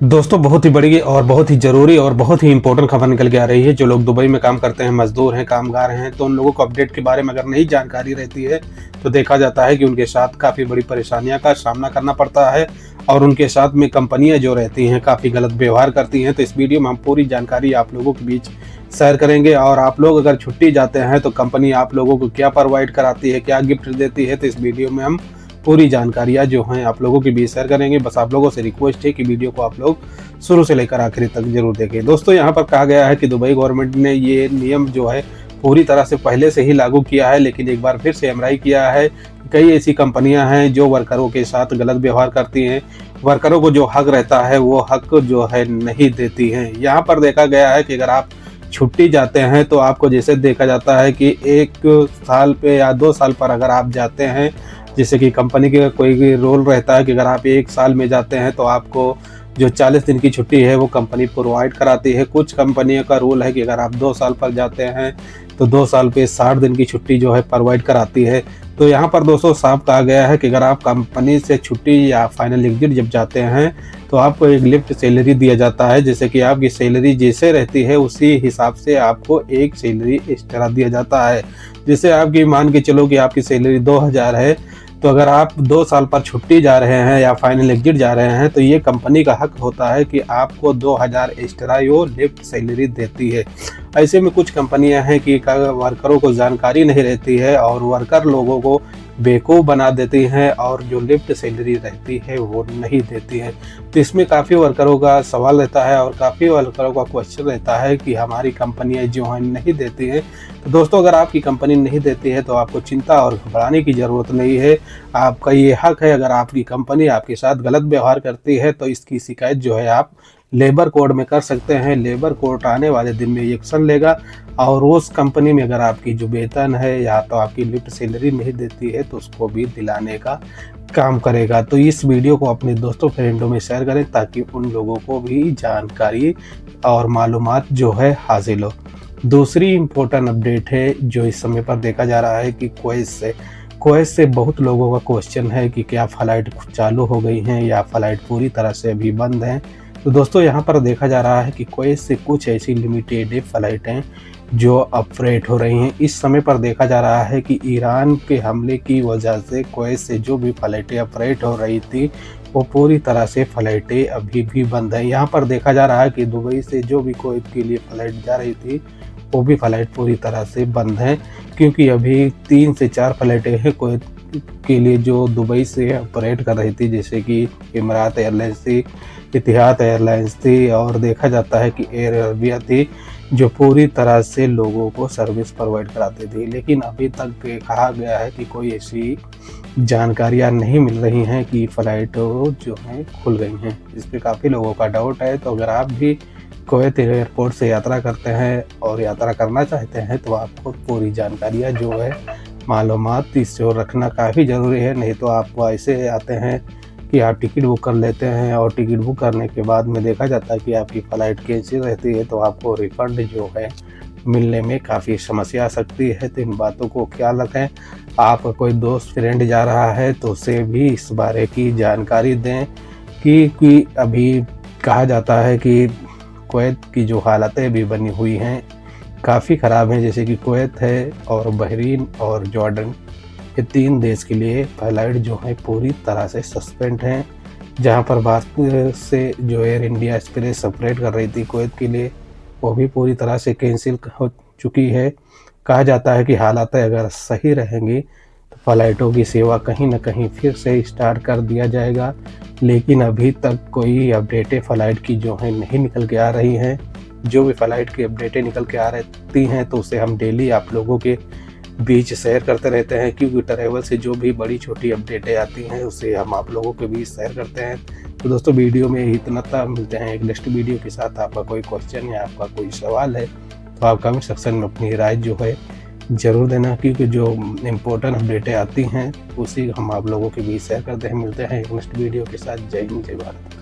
दोस्तों बहुत ही बड़ी और बहुत ही जरूरी और बहुत ही इंपॉर्टेंट खबर निकल के आ रही है। जो लोग दुबई में काम करते हैं, मजदूर हैं, कामगार हैं, तो उन लोगों को अपडेट के बारे में अगर नहीं जानकारी रहती है तो देखा जाता है कि उनके साथ काफ़ी बड़ी परेशानियों का सामना करना पड़ता है और उनके साथ में कंपनियां जो रहती हैं काफ़ी गलत व्यवहार करती हैं। तो इस वीडियो में हम पूरी जानकारी आप लोगों के बीच शेयर करेंगे और आप लोग अगर छुट्टी जाते हैं तो कंपनी आप लोगों को क्या प्रोवाइड कराती है, क्या गिफ्ट देती है, तो इस वीडियो में हम पूरी जानकारियाँ जो हैं आप लोगों के बीच शेयर करेंगे। बस आप लोगों से रिक्वेस्ट है कि वीडियो को आप लोग शुरू से लेकर आखिरी तक जरूर देखें। दोस्तों यहाँ पर कहा गया है कि दुबई गवर्नमेंट ने ये नियम जो है पूरी तरह से पहले से ही लागू किया है, लेकिन एक बार फिर से एमआरआई किया है। कई ऐसी कंपनियां हैं जो वर्करों के साथ गलत व्यवहार करती हैं, वर्करों को जो हक रहता है वो हक जो है नहीं देती हैं। यहाँ पर देखा गया है कि अगर आप छुट्टी जाते हैं तो आपको जैसे देखा जाता है कि 1 साल पे या 2 साल पर अगर आप जाते हैं, जैसे कि कंपनी का कोई भी रोल रहता है कि अगर आप 1 साल में जाते हैं तो आपको जो 40 दिन की छुट्टी है वो कंपनी प्रोवाइड कराती है। कुछ कंपनियों का रूल है कि अगर आप 2 साल पर जाते हैं तो 2 साल पे 60 दिन की छुट्टी जो है प्रोवाइड कराती है। तो यहाँ पर दोस्तों साफ कहा गया है कि अगर आप कंपनी से छुट्टी या फाइनल एग्जिट जब जाते हैं तो आपको एक लिफ्ट सैलरी दिया जाता है। जैसे कि आपकी सैलरी जैसे रहती है उसी हिसाब से आपको एक सैलरी एक्स्ट्रा दिया जाता है। जैसे आपकी मान के चलो कि आपकी सैलरी 2000 है, तो अगर आप 2 साल पर छुट्टी जा रहे हैं या फाइनल एग्जिट जा रहे हैं तो ये कंपनी का हक होता है कि आपको 2000 एक्स्ट्रा यो लिफ्ट सैलरी देती है। ऐसे में कुछ कंपनियां हैं कि वर्करों को जानकारी नहीं रहती है और वर्कर लोगों को बेवकूफ़ बना देती हैं और जो लिफ्ट सैलरी रहती है वो नहीं देती है। तो इसमें काफ़ी वर्करों का सवाल रहता है और काफ़ी वर्करों का क्वेश्चन रहता है कि हमारी कंपनियां जो हैं नहीं देती हैं। तो दोस्तों अगर आपकी कंपनी नहीं देती है तो आपको चिंता और घबराने की ज़रूरत नहीं है। आपका ये हक है। अगर आपकी कंपनी आपके साथ गलत व्यवहार करती है तो इसकी शिकायत जो है आप लेबर कोड में कर सकते हैं। लेबर कोड आने वाले दिन में एक्शन लेगा और उस कंपनी में अगर आपकी जो वेतन है या तो आपकी लिफ्ट सैलरी नहीं देती है तो उसको भी दिलाने का काम करेगा। तो इस वीडियो को अपने दोस्तों फ्रेंडों में शेयर करें ताकि उन लोगों को भी जानकारी और मालूमात जो है हासिल हो। दूसरी इम्पोर्टेंट अपडेट है जो इस समय पर देखा जा रहा है कि कुवैत से बहुत लोगों का क्वेश्चन है कि क्या फ़्लाइट चालू हो गई हैं या फ़्लाइट पूरी तरह से अभी बंद हैं। तो दोस्तों यहाँ पर देखा जा रहा है कि कुवैत से कुछ ऐसी लिमिटेड फ़्लाइटें जो ऑपरेट हो रही हैं। इस समय पर देखा जा रहा है कि ईरान के हमले की वजह से कुवैत से जो भी फ़्लाइटें ऑपरेट हो रही थी वो पूरी तरह से फ़्लाइटें अभी भी बंद हैं। यहाँ पर देखा जा रहा है कि दुबई से जो भी कुवैत के लिए फ़्लाइट जा रही थी वो भी फ़्लाइट पूरी तरह से बंद हैं, क्योंकि अभी 3 से 4 फ़्लाइटें हैं कुवैत के लिए जो दुबई से ऑपरेट कर रही थी, जैसे कि इमरात एयरलाइंस थी, इतिहाद एयरलाइंस थी और देखा जाता है कि एयर अरेबिया थी जो पूरी तरह से लोगों को सर्विस प्रोवाइड कराती थी। लेकिन अभी तक कहा गया है कि कोई ऐसी जानकारियां नहीं मिल रही हैं कि फ़्लाइट जो हैं खुल गई हैं। इस पर काफ़ी लोगों का डाउट है। तो अगर आप भी कुवैत एयरपोर्ट से यात्रा करते हैं और यात्रा करना चाहते हैं तो आपको पूरी जानकारियाँ जो है मालूमात इससे रखना काफ़ी ज़रूरी है। नहीं तो आप ऐसे आते हैं कि आप टिकट बुक कर लेते हैं और टिकट बुक करने के बाद में देखा जाता है कि आपकी फ़्लाइट कैंसिल रहती है तो आपको रिफ़ंड जो है मिलने में काफ़ी समस्या आ सकती है। तो इन बातों को ख्याल रखें। आप कोई दोस्त फ्रेंड जा रहा है तो उसे भी इस बारे की जानकारी दें कि अभी कहा जाता है कि कुवैत की जो हालतें भी बनी हुई हैं काफ़ी ख़राब हैं। जैसे कि कुवैत है और बहरीन और जॉर्डन, ये 3 देश के लिए फ़्लाइट जो है पूरी तरह से सस्पेंड हैं। जहां पर भारत से जो एयर इंडिया एक्सप्रेस ऑपरेट कर रही थी कुवैत के लिए वो भी पूरी तरह से कैंसिल हो चुकी है। कहा जाता है कि हालातें अगर सही रहेंगी तो फ़्लाइटों की सेवा कहीं ना कहीं फिर से स्टार्ट कर दिया जाएगा, लेकिन अभी तक कोई अपडेटें फ़्लाइट की जो है नहीं निकल के आ रही हैं। जो भी फ़्लाइट की अपडेटें निकल के आ रहती हैं तो उसे हम डेली आप लोगों के बीच शेयर करते रहते हैं, क्योंकि ट्रैवल से जो भी बड़ी छोटी अपडेटें आती हैं उसे हम आप लोगों के बीच शेयर करते हैं। तो दोस्तों वीडियो में इतना था। मिलते हैं एक नेक्स्ट वीडियो के साथ। आपका कोई क्वेश्चन या आपका कोई सवाल है तो आप कमेंट सेक्शन में अपनी राय जो है ज़रूर देना, क्योंकि जो इम्पोर्टेंट अपडेटें आती हैं उसी हम आप लोगों के बीच शेयर करते हैं। मिलते हैं एक नेक्स्ट वीडियो के साथ। जय हिंद, जय भारत।